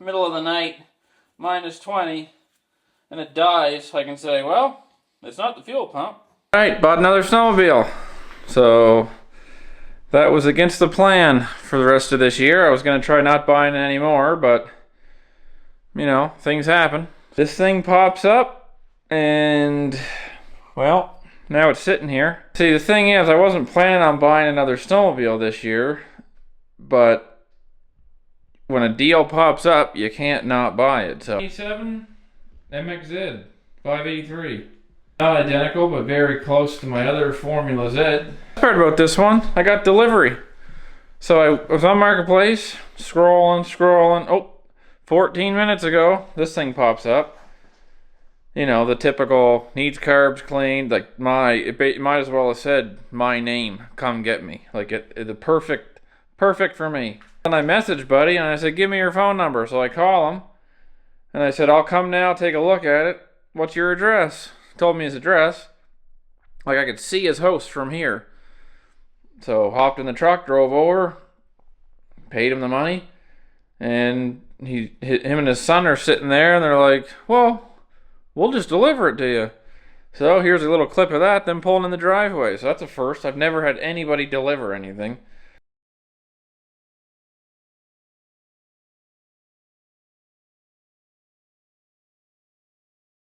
middle of the night, -20, and it dies, I can say, well, it's not the fuel pump. Alright, bought another snowmobile. So that was against the plan for the rest of this year. I was going to try not buying it anymore, but you know, things happen. This thing pops up and, well, now it's sitting here. See, the thing is, I wasn't planning on buying another snowmobile this year, but when a deal pops up, you can't not buy it. So 87 MXZ 583. Not identical, but very close to my other Formula Z. The part about this one, I got delivery. So I was on Marketplace, scrolling. Oh, 14 minutes ago, this thing pops up. You know, the typical needs carbs cleaned. Like it might as well have said my name. Come get me. Like the perfect for me. And I messaged Buddy and I said, give me your phone number. So I call him and I said, I'll come now, take a look at it. What's your address? Told me his address. Like I could see his house from here. So hopped in the truck, drove over, paid him the money, and him and his son are sitting there and they're like, well, we'll just deliver it to you. So here's a little clip of that, them pulling in the driveway. So that's a first. I've never had anybody deliver anything.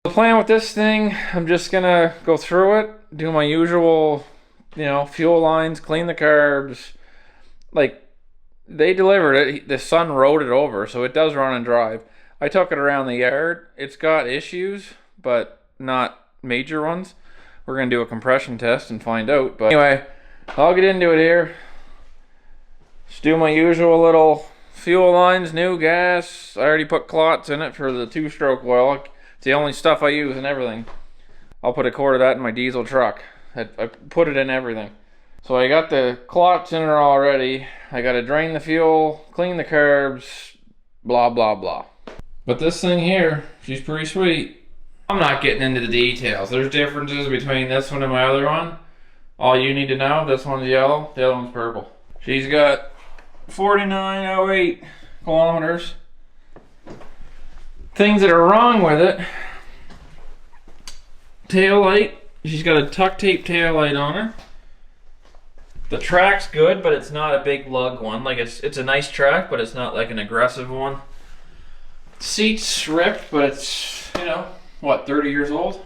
The plan with this thing, I'm just gonna go through it, do my usual, you know, fuel lines, clean the carbs. Like, they delivered it, the son rode it over, so it does run and drive. I took it around the yard. It's got issues, but not major ones. We're gonna do a compression test and find out. But anyway, I'll get into it here. Just do my usual little fuel lines, new gas. I already put clots in it for the 2-stroke oil. It's the only stuff I use and everything. I'll put a quart of that in my diesel truck. I put it in everything. So I got the clots in her already. I gotta drain the fuel, clean the carbs, blah, blah, blah. But this thing here, she's pretty sweet. I'm not getting into the details. There's differences between this one and my other one. All you need to know, this one's yellow, the other one's purple. She's got 4908 kilometers. Things that are wrong with it. Tail light. She's got a tuck tape tail light on her. The track's good, but it's not a big lug one. Like it's a nice track, but it's not like an aggressive one. Seat's ripped, but it's, you know, what, 30 years old?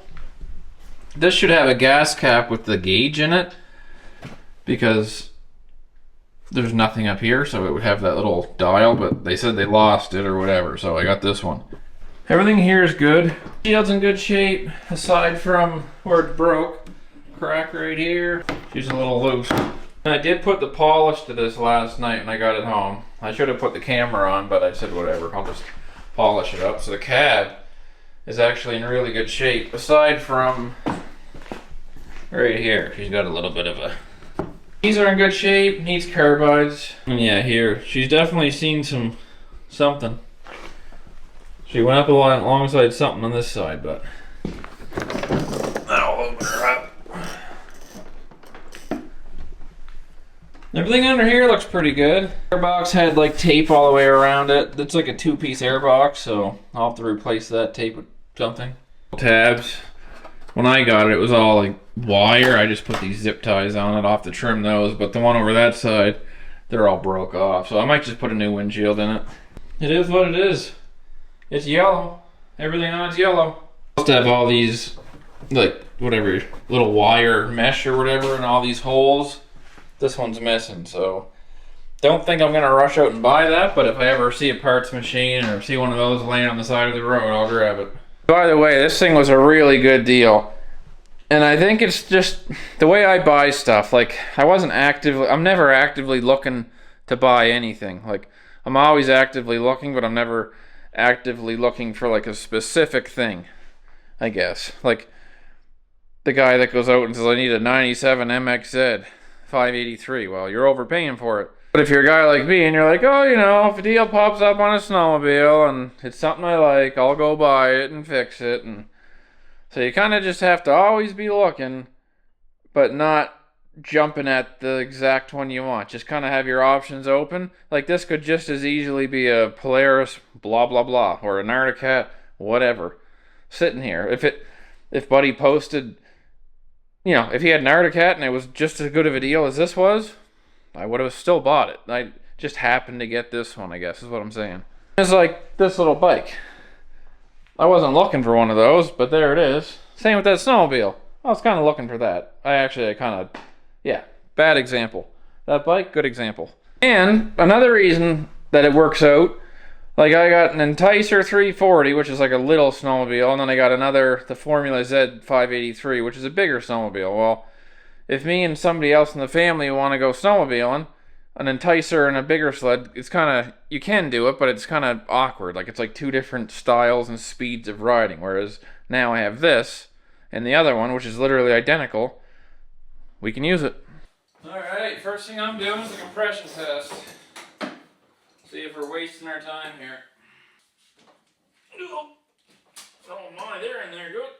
This should have a gas cap with the gauge in it because there's nothing up here, so it would have that little dial, but they said they lost it or whatever, so I got this one. Everything here is good. Shield's in good shape, aside from where it broke. Crack right here. She's a little loose. I did put the polish to this last night when I got it home. I should have put the camera on, but I said whatever, I'll just polish it up. So the cab is actually in really good shape, aside from right here. She's got a little bit of a... These are in good shape, needs carbides. And yeah, here, she's definitely seen something. She went up alongside something on this side, but that'll open her up. Everything under here looks pretty good. Airbox had like tape all the way around it. It's like a 2-piece airbox, so I'll have to replace that tape with something. Tabs. When I got it, it was all like wire. I just put these zip ties on it. I'll have to trim those, but the one over that side, they're all broke off. So I might just put a new windshield in it. It is what it is. It's yellow. Everything on it's yellow. Supposed to have all these, like, whatever, little wire mesh or whatever, and all these holes. This one's missing, so don't think I'm gonna rush out and buy that, but if I ever see a parts machine or see one of those laying on the side of the road, I'll grab it. By the way, this thing was a really good deal. And I think it's just the way I buy stuff. Like, I'm never actively looking to buy anything. Like, I'm always actively looking, but I'm never actively looking for like a specific thing, I guess. Like the guy that goes out and says, I need a 97 MXZ 583. Well, you're overpaying for it. But if you're a guy like me and you're like, oh, you know, if a deal pops up on a snowmobile and it's something I like, I'll go buy it and fix it. And so you kind of just have to always be looking, but not jumping at the exact one you want. Just kind of have your options open. Like this could just as easily be a Polaris blah blah blah or an Arctic Cat, whatever, sitting here. If Buddy posted, if he had an Arctic Cat and it was just as good of a deal as this was, I would have still bought it. I just happened to get this one, I guess is what I'm saying. It's like this little bike. I wasn't looking for one of those, but there it is. Same with that snowmobile. I was kind of looking for that. Yeah, bad example. That bike, good example. And another reason that it works out, like I got an Enticer 340, which is like a little snowmobile, and then I got the Formula Z 583, which is a bigger snowmobile. Well, if me and somebody else in the family want to go snowmobiling, an Enticer and a bigger sled, you can do it, but it's kind of awkward. Like it's like two different styles and speeds of riding, whereas now I have this and the other one, which is literally identical. We can use it. Alright, first thing I'm doing is a compression test. See if we're wasting our time here. Oh my, they're in there good.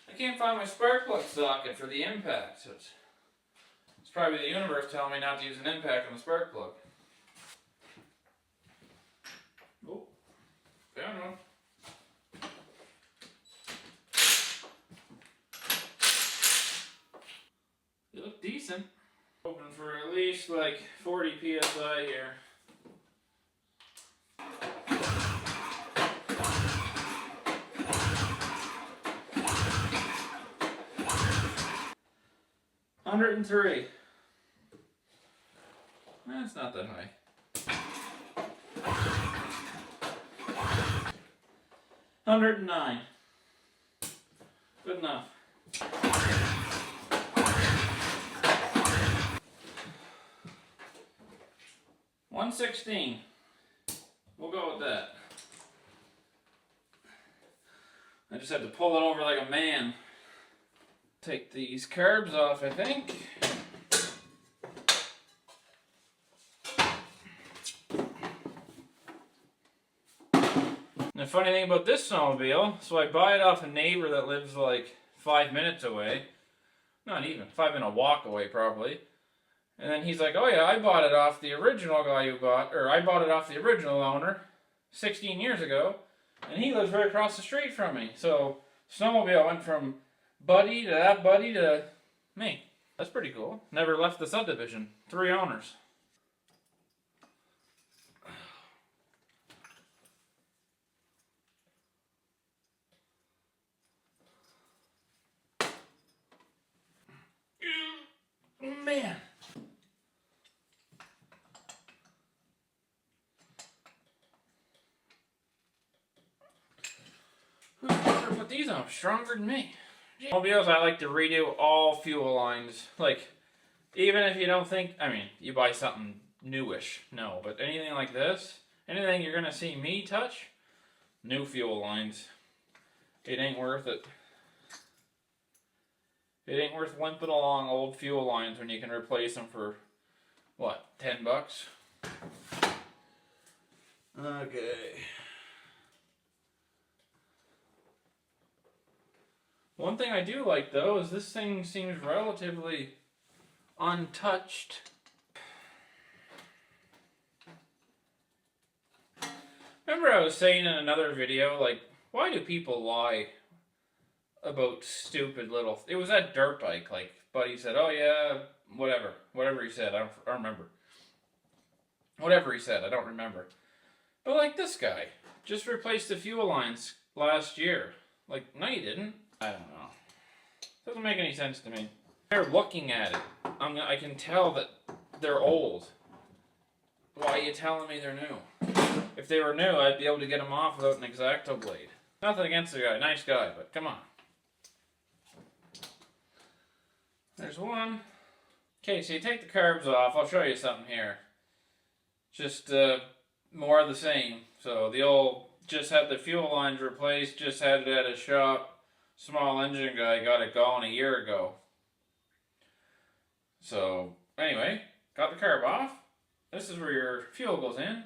I can't find my spark plug socket for the impact. So it's probably the universe telling me not to use an impact on the spark plug. Oh, found one. They look decent. Hoping for at least like 40 psi here. $103. That's not that high. 109. Good enough. $116. We'll go with that. I just have to pull it over like a man. Take these carbs off, I think. And the funny thing about this snowmobile, so I buy it off a neighbor that lives like 5 minutes away. Not even, 5-minute walk away probably. And then he's like, oh yeah, I bought it off the original guy I bought it off the original owner 16 years ago. And he lives right across the street from me. So, snowmobile went from Buddy to that Buddy to me. That's pretty cool. Never left the subdivision. 3 owners. Man. Who's gonna put these on? Stronger than me. Snowmobiles, I like to redo all fuel lines. Like, even if you don't think, you buy something newish. No, but anything like this, anything you're gonna see me touch, new fuel lines. It ain't worth it. It ain't worth limping along old fuel lines when you can replace them for, what, 10 bucks? Okay. One thing I do like, though, is this thing seems relatively untouched. Remember I was saying in another video, like, why do people lie about stupid little... It was that dirt bike, like, Buddy said, oh yeah, whatever. Whatever he said, I don't remember. Whatever he said, I don't remember. But like this guy, just replaced the fuel lines last year. Like, no you didn't. I don't know. Doesn't make any sense to me. They're looking at it. I can tell that they're old. Why are you telling me they're new? If they were new, I'd be able to get them off without an X-Acto blade. Nothing against the guy. Nice guy, but come on. There's one. Okay, so you take the carbs off. I'll show you something here. Just more of the same. So the old, just had the fuel lines replaced, just had it at a shop. Small engine guy got it going a year ago. So, anyway, got the carb off. This is where your fuel goes in.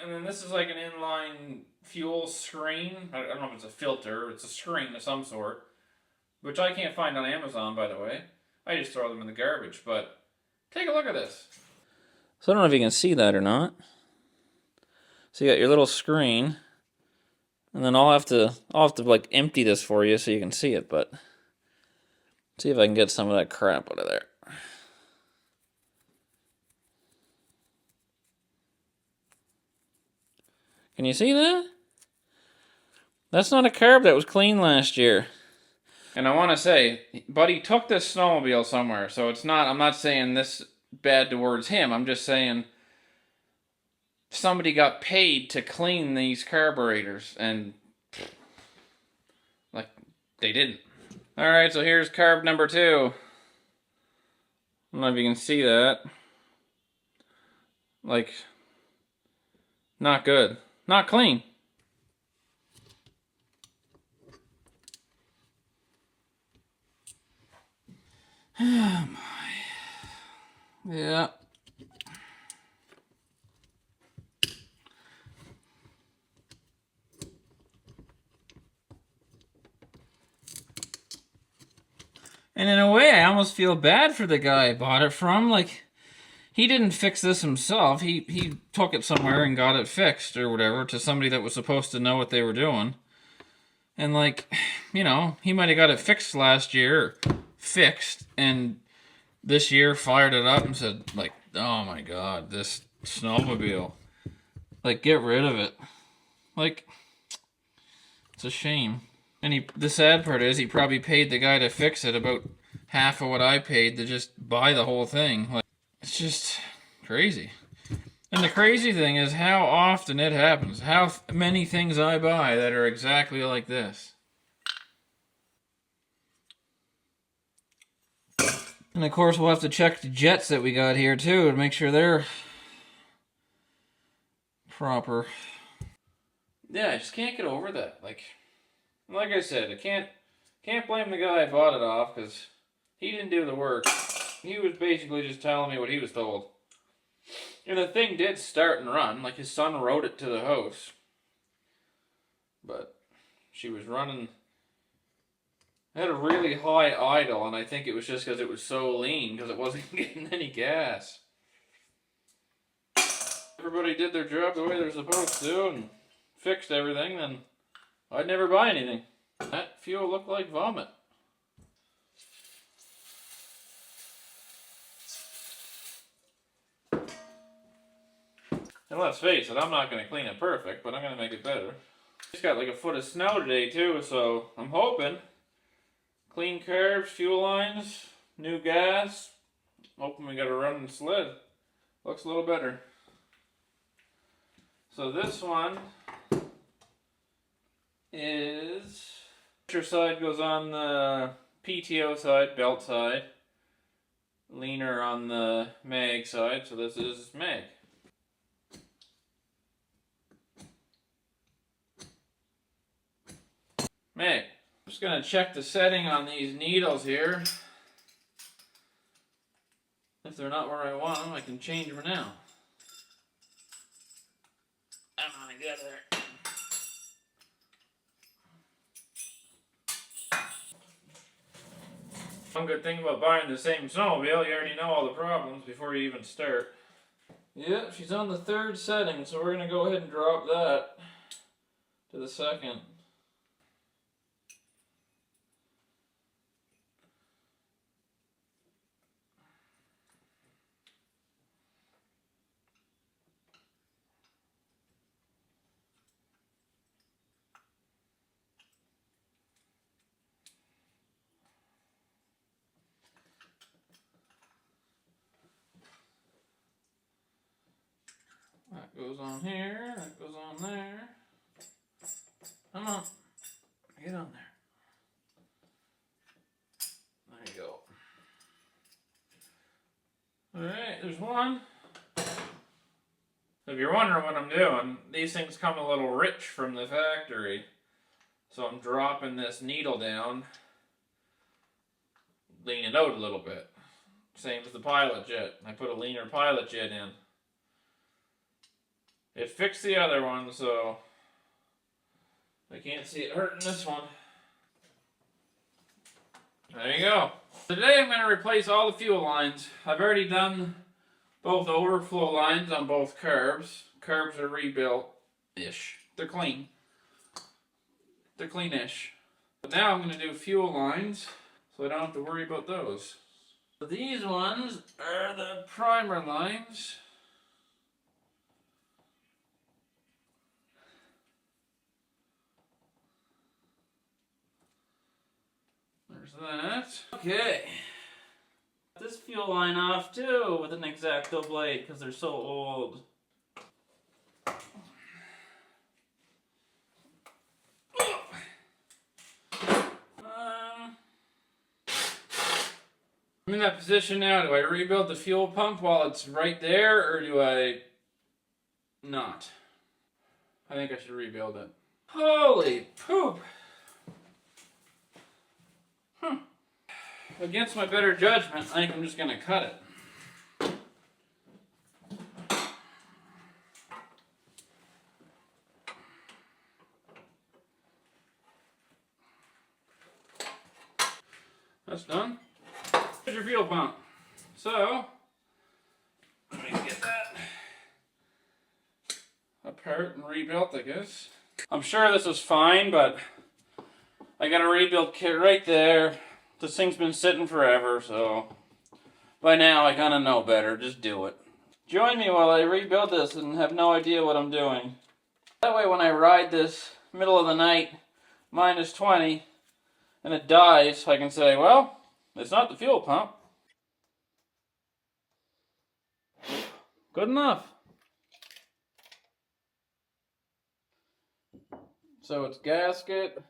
And then this is like an inline fuel screen. I don't know if it's a filter, it's a screen of some sort. Which I can't find on Amazon, by the way. I just throw them in the garbage. But take a look at this. So I don't know if you can see that or not. So you got your little screen, and then I'll have to like empty this for you so you can see it, but see if I can get some of that crap out of there. Can you see that? That's not a carb that was clean last year. And I want to say, Buddy took this snowmobile somewhere, so it's not, I'm not saying this bad towards him. I'm just saying somebody got paid to clean these carburetors, and like, they didn't. Alright, so here's carb number 2. I don't know if you can see that. Like, not good. Not clean. Oh my. Yeah. And in a way, I almost feel bad for the guy I bought it from. Like, he didn't fix this himself. He took it somewhere and got it fixed or whatever to somebody that was supposed to know what they were doing. And like, you know, he might have got it fixed last year, and this year fired it up and said, like, oh my god, this snowmobile. Like, get rid of it. Like, it's a shame. And the sad part is he probably paid the guy to fix it about half of what I paid to just buy the whole thing. Like, it's just crazy. And the crazy thing is how often it happens. How many things I buy that are exactly like this. And of course we'll have to check the jets that we got here too to make sure they're proper. Yeah, I just can't get over that. Like I said, I can't blame the guy I bought it off because he didn't do the work. He was basically just telling me what he was told. And the thing did start and run, like his son rode it to the house. But she was running, it had a really high idle, and I think it was just because it was so lean, because it wasn't getting any gas. Everybody did their job the way they're supposed to, and fixed everything, then I'd never buy anything. That fuel looked like vomit. And let's face it, I'm not going to clean it perfect, but I'm going to make it better. Just got like a foot of snow today too, so I'm hoping. Clean carbs, fuel lines, new gas. Hoping we got a running sled. Looks a little better. So this one is... Pressure side goes on the PTO side, belt side. Leaner on the mag side, so this is mag. Meg, I'm just going to check the setting on these needles here. If they're not where I want them, I can change them now. I'm gonna get there. One good thing about buying the same snowmobile, you already know all the problems before you even start. Yep, she's on the 3rd setting, so we're going to go ahead and drop that to the 2nd. That goes on here, that goes on there. Come on, get on there. There you go. Alright, there's one. If you're wondering what I'm doing, these things come a little rich from the factory. So I'm dropping this needle down, lean it out a little bit. Same as the pilot jet. I put a leaner pilot jet in. It fixed the other one, so I can't see it hurting this one. There you go. Today I'm going to replace all the fuel lines. I've already done both overflow lines on both carbs. Carbs are rebuilt-ish. They're clean. They're clean-ish. But now I'm going to do fuel lines, so I don't have to worry about those. So these ones are the primer lines. There's that. Okay. This fuel line off too with an X-Acto blade because they're so old. I'm in that position now. Do I rebuild the fuel pump while it's right there, or do I not? I think I should rebuild it. Holy poop! Against my better judgment, I think I'm just going to cut it. That's done. Here's your fuel pump. So, let me get that apart and rebuilt, I guess. I'm sure this is fine, but I got a rebuild kit right there. This thing's been sitting forever, so by now I kind of know better. Just do it. Join me while I rebuild this and have no idea what I'm doing. That way when I ride this middle of the night, -20, and it dies, I can say, well, it's not the fuel pump. Good enough. So it's gasket,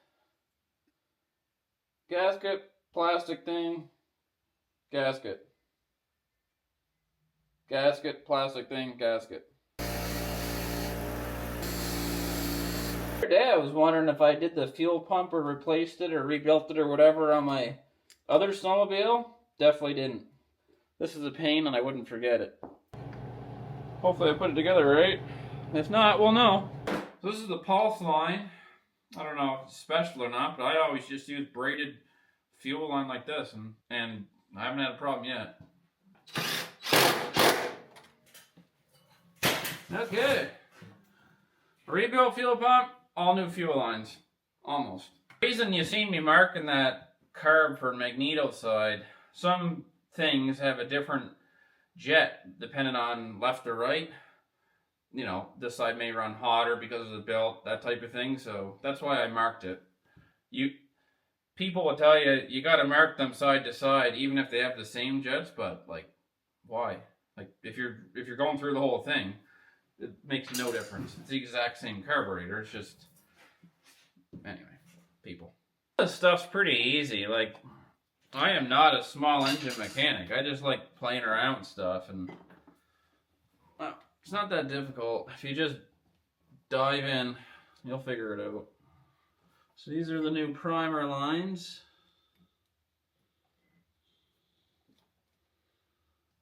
plastic thing, gasket, plastic thing, gasket. The other day I was wondering if I did the fuel pump or replaced it or rebuilt it or whatever on my other snowmobile. Definitely didn't. This is a pain and I wouldn't forget it. Hopefully I put it together right. If not, we'll know. So this is the pulse line. I don't know if it's special or not, but I always just use braided fuel line like this, and I haven't had a problem yet. Okay. Rebuilt fuel pump, all new fuel lines. Almost. The reason you see me marking that carb for magneto side, some things have a different jet depending on left or right. You know, this side may run hotter because of the belt, that type of thing, so that's why I marked it. People will tell you, you gotta mark them side to side, even if they have the same jets, but, like, why? Like, if you're going through the whole thing, it makes no difference. It's the exact same carburetor, it's just... Anyway, people. This stuff's pretty easy, like, I am not a small engine mechanic. I just like playing around with stuff, and... Well, it's not that difficult. If you just dive in, you'll figure it out. So these are the new primer lines.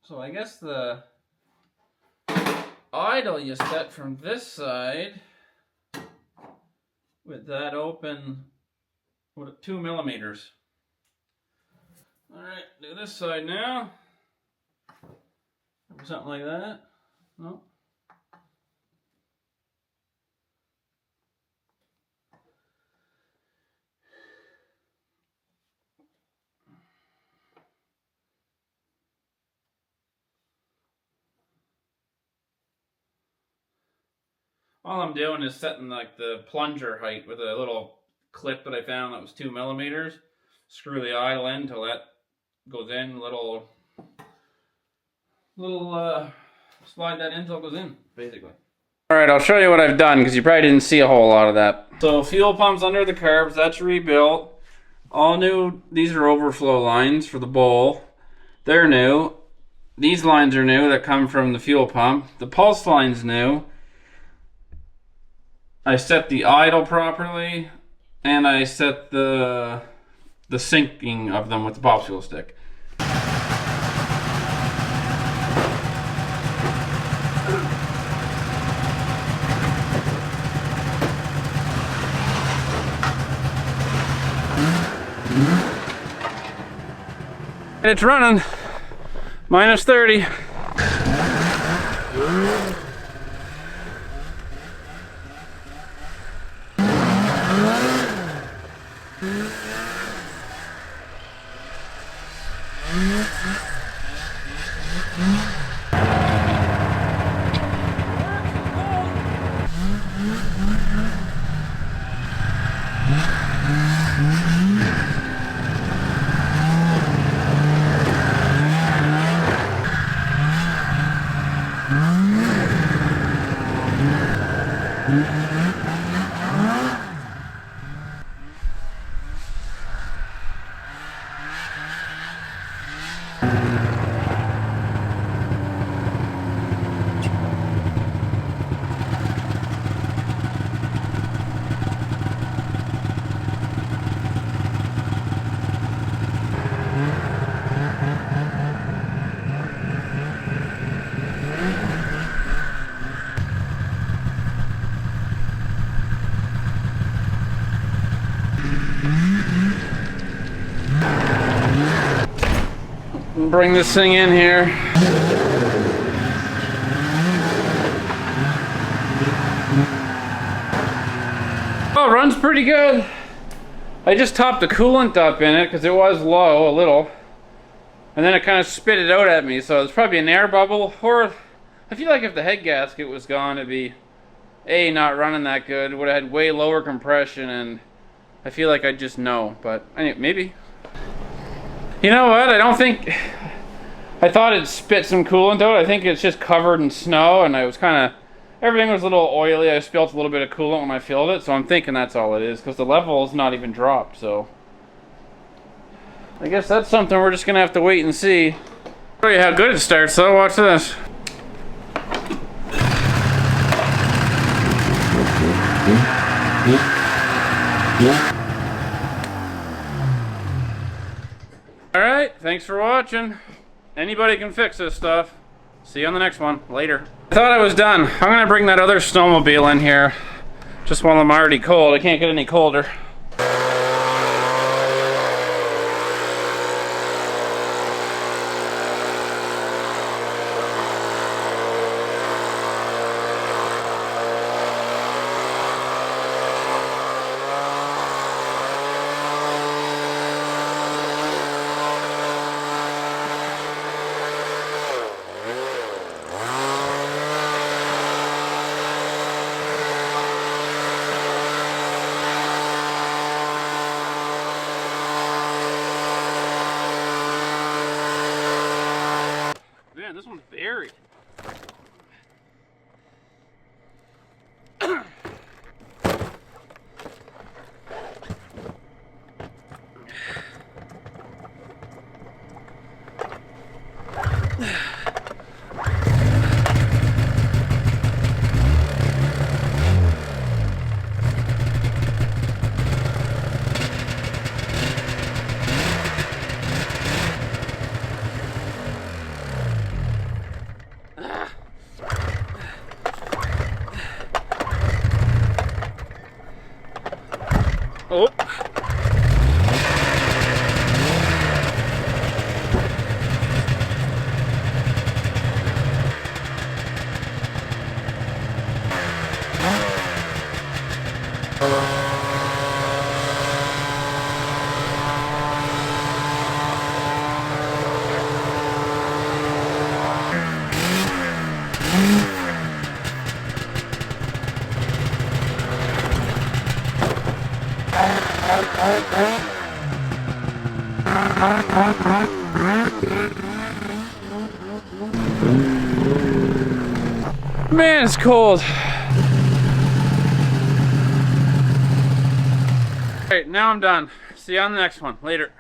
So I guess the idle you set from this side with that open, what, 2 millimeters. Alright, do this side now. Something like that. No. All I'm doing is setting like the plunger height with a little clip that I found that was 2 millimeters. Screw the idle in until that goes in. Little slide that in until it goes in, basically. All right, I'll show you what I've done because you probably didn't see a whole lot of that. So fuel pumps under the carbs, that's rebuilt. All new. These are overflow lines for the bowl. They're new. These lines are new that come from the fuel pump. The pulse line's new. I set the idle properly, and I set the syncing of them with the popsicle stick. It's running. Minus 30. Bring this thing in here. Oh, runs pretty good. I just topped the coolant up in it because it was low a little. And then it kind of spit it out at me, so it's probably an air bubble. Or I feel like if the head gasket was gone, it'd be not running that good. It would have had way lower compression, and I feel like I'd just know. But anyway, maybe. You know what? I thought it spit some coolant out. I think it's just covered in snow, and everything was a little oily. I spilled a little bit of coolant when I filled it, so I'm thinking that's all it is, because the level is not even dropped, so. I guess that's something we're just gonna have to wait and see. I'll show you how good it starts though, watch this. Alright, thanks for watching. Anybody can fix this stuff. See you on the next one. Later. I thought I was done. I'm gonna bring that other snowmobile in here. Just while I'm already cold. I can't get any colder. Man, this one's buried. Oh. Man, it's cold. Alright, now I'm done. See you on the next one. Later.